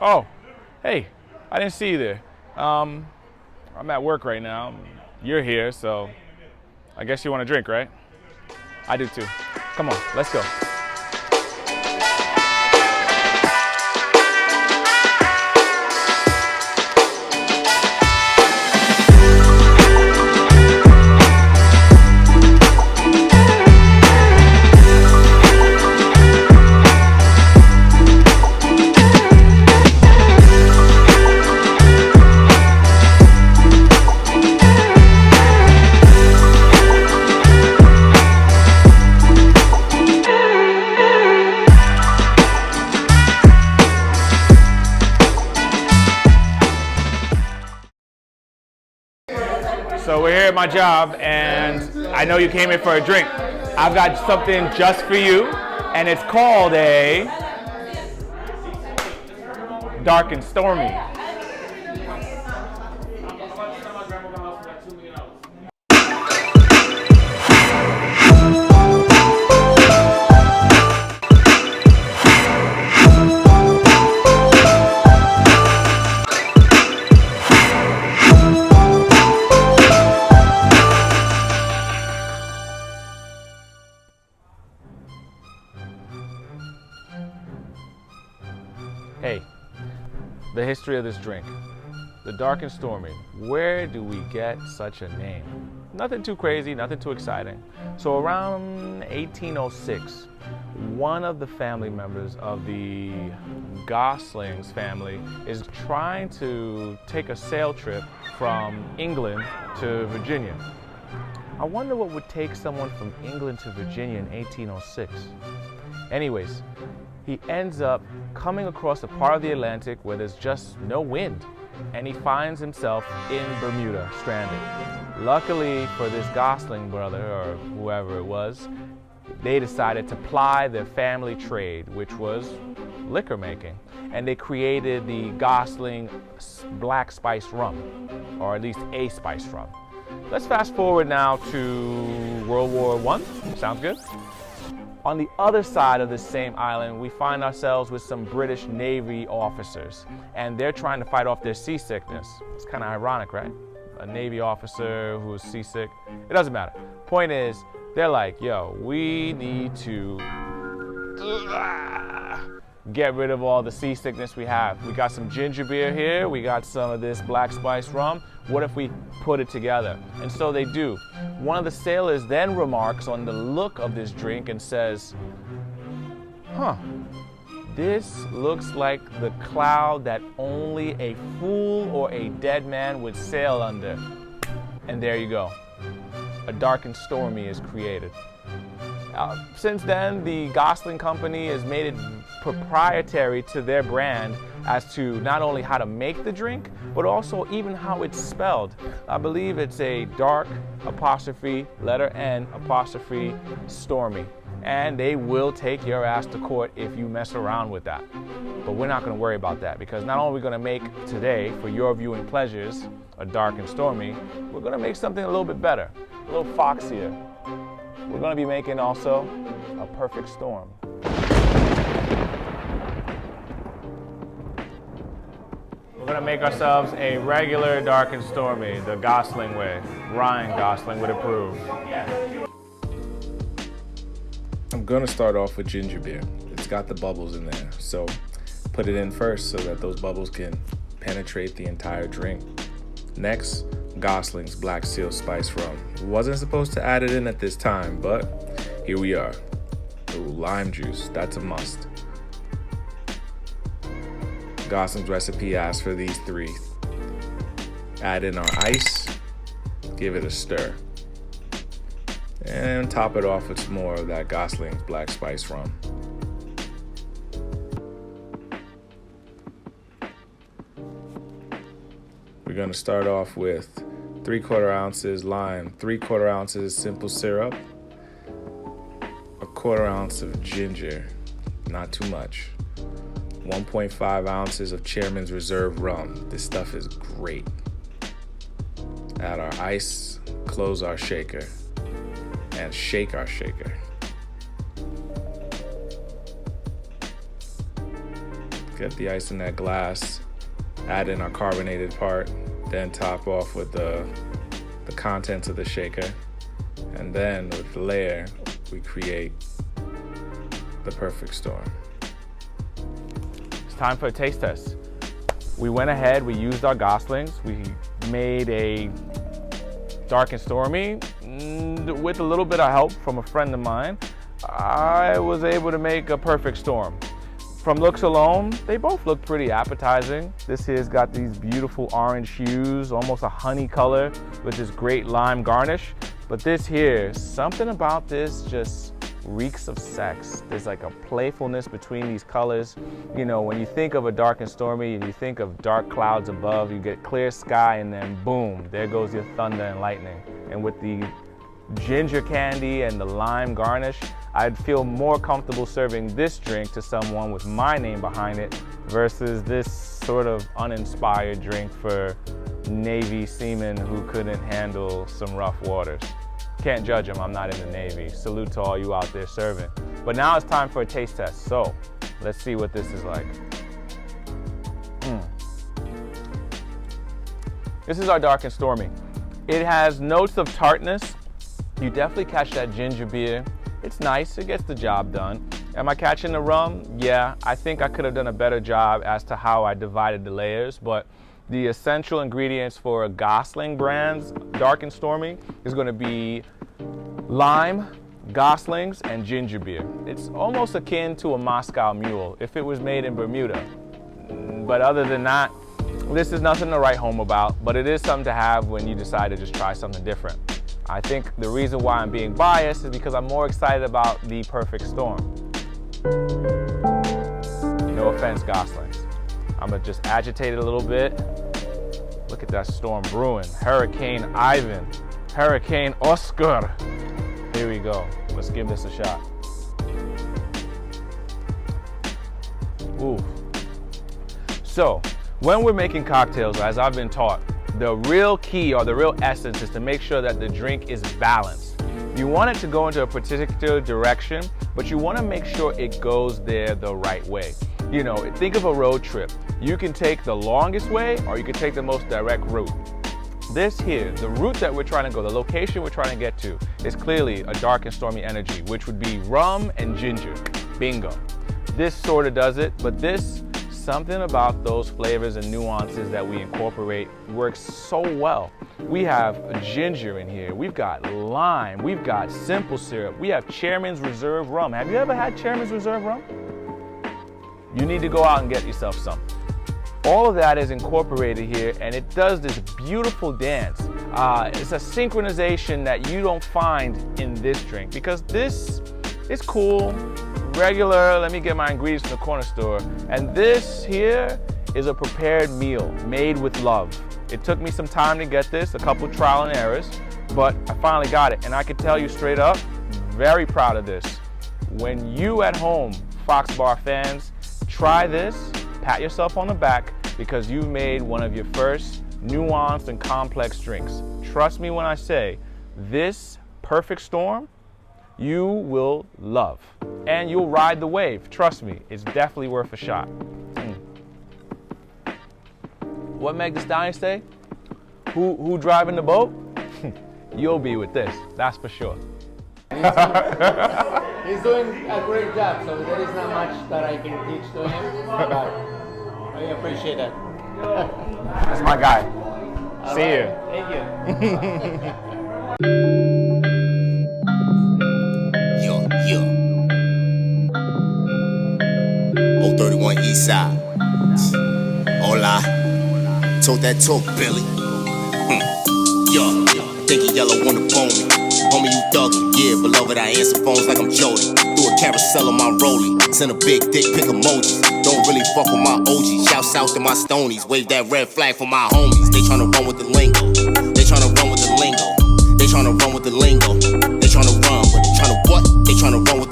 Oh, hey, I didn't see you there. I'm at work right now. You're here, so I guess you want a drink, right? I do too. Come on, let's go. So we're here at my job, and I know you came in for a drink. I've got something just for you, and it's called a Dark N Stormy. Hey, the history of this drink. The Dark N Stormy. Where do we get such a name? Nothing too crazy, nothing too exciting. So around 1806, one of the family members of the Goslings family is trying to take a sail trip from England to Virginia. I wonder what would take someone from England to Virginia in 1806. Anyways, he ends up coming across a part of the Atlantic where there's just no wind, and he finds himself in Bermuda, stranded. Luckily for this Gosling brother, or whoever it was, they decided to ply their family trade, which was liquor making, and they created the Gosling black spice rum, or at least a spice rum. Let's fast forward now to World War I. Sounds good? On the other side of this same island, we find ourselves with some British Navy officers, and they're trying to fight off their seasickness. It's kind of ironic, right? A Navy officer who's seasick. It doesn't matter. Point is, they're like, yo, we need to get rid of all the seasickness we have. We got some ginger beer here, we got some of this black spice rum. What if we put it together? And so they do. One of the sailors then remarks on the look of this drink and says, this looks like the cloud that only a fool or a dead man would sail under. And there you go. A Dark N Stormy is created. Since then, the Gosling Company has made it proprietary to their brand as to not only how to make the drink, but also even how it's spelled. I believe it's a dark apostrophe, letter N apostrophe Stormy. And they will take your ass to court if you mess around with that. But we're not gonna worry about that, because not only are we gonna make today, for your viewing pleasures, a Dark N Stormy, we're gonna make something a little bit better, a little foxier. We're going to be making also a perfect storm. We're going to make ourselves a regular Dark N Stormy, the Gosling way. Ryan Gosling would approve. I'm going to start off with ginger beer. It's got the bubbles in there, so put it in first so that those bubbles can penetrate the entire drink. Next, Gosling's Black Seal Spice Rum. Wasn't supposed to add it in at this time, but here we are. Ooh, lime juice, that's a must. Gosling's recipe asks for these three. Add in our ice, give it a stir, and top it off with some more of that Gosling's Black Spice Rum. We're going to start off with 3/4 ounces lime, 3/4 ounces simple syrup, 1/4 ounce of ginger, not too much, 1.5 ounces of Chairman's Reserve rum. This stuff is great. Add our ice, close our shaker, and shake our shaker. get the ice in that glass, add in our carbonated part, then top off with the contents of the shaker. And then with the layer, we create the perfect storm. It's time for a taste test. We went ahead, we used our Goslings, we made a Dark and Stormy. With a little bit of help from a friend of mine, I was able to make a perfect storm. From looks alone, they both look pretty appetizing. This here's got these beautiful orange hues, almost a honey color with this great lime garnish. But this here, something about this just reeks of sex. There's like a playfulness between these colors. You know, when you think of a Dark and Stormy and you think of dark clouds above, you get clear sky and then boom, there goes your thunder and lightning. And with the ginger candy and the lime garnish, I'd feel more comfortable serving this drink to someone with my name behind it versus this sort of uninspired drink for Navy seamen who couldn't handle some rough waters. Can't judge them, I'm not in the Navy. Salute to all you out there serving. But now it's time for a taste test. So let's see what this is like. This is our Dark and Stormy. It has notes of tartness. You definitely catch that ginger beer. It's nice, it gets the job done. Am I catching the rum? Yeah, I think I could have done a better job as to how I divided the layers, but the essential ingredients for a Gosling brand's Dark and Stormy is going to be lime, Goslings, and ginger beer. It's almost akin to a Moscow Mule if it was made in Bermuda. But other than that, this is nothing to write home about, but it is something to have when you decide to just try something different. I think the reason why I'm being biased is because I'm more excited about the perfect storm. No offense, Goslings. I'm gonna just agitate it a little bit. Look at that storm brewing. Hurricane Ivan, Hurricane Oscar. Here we go. Let's give this a shot. Ooh. So, when we're making cocktails, as I've been taught, the real key or the real essence is to make sure that the drink is balanced. You want it to go into a particular direction, but you want to make sure it goes there the right way. You know, think of a road trip. You can take the longest way or you can take the most direct route. This here, the route that we're trying to go, the location we're trying to get to, is clearly a Dark and Stormy energy, which would be rum and ginger. Bingo. This sort of does it, but something about those flavors and nuances that we incorporate works so well. We have ginger in here, we've got lime, we've got simple syrup, we have Chairman's Reserve rum. Have you ever had Chairman's Reserve rum? You need to go out and get yourself some. All of that is incorporated here and it does this beautiful dance. It's a synchronization that you don't find in this drink because this is cool, regular, let me get my ingredients from the corner store. And this here is a prepared meal made with love. It took me some time to get this, a couple trial and errors, but I finally got it. And I can tell you straight up, very proud of this. When you at home, Fox Bar fans, try this, pat yourself on the back because you've made one of your first nuanced and complex drinks. Trust me when I say this perfect storm, you will love. And you'll ride the wave. Trust me, it's definitely worth a shot. What Meg Thee Stallion say? Who driving the boat? You'll be with this, that's for sure. He's doing a great job, so there is not much that I can teach to him, but I appreciate that. That's my guy. All See right. you. Thank you. Yeah. 031 East Side. Hola. Told that talk, Billy. Thinking yellow wanna bone me. Homie, you thuggin'. Yeah, beloved, I answer phones like I'm Jody. Do a carousel on my rollie. Send a big dick pic emojis. Don't really fuck with my OGs. Shouts out to my stonies. Wave that red flag for my homies. They tryna run with the lingo. They tryna run with the lingo. They tryna run with the lingo. They tryna run, but they tryna what? They tryna run with